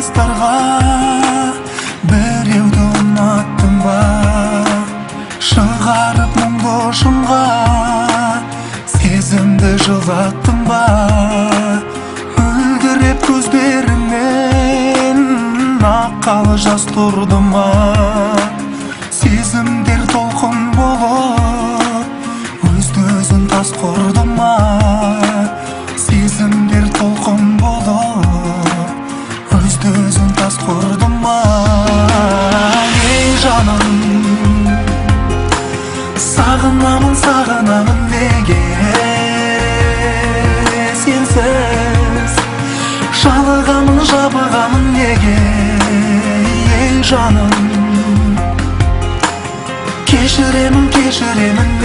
жастарға біреуді ұнаттың ба? Шығарып мұңды шыңға сезімді жылаттың ба? Үлдіреп көздеріңнен аққалы жас тұрды ма? Сезімдер толқын болып өзді-өзін тас құрды ма? Сезімдер толқын болып өзді-өзін тас құрды ма? Ей жаным, сағынамын, сағынамын неге сенсіз? Жалығамын, жабығамын неге? Ей жаным, кешіремін, кешіремін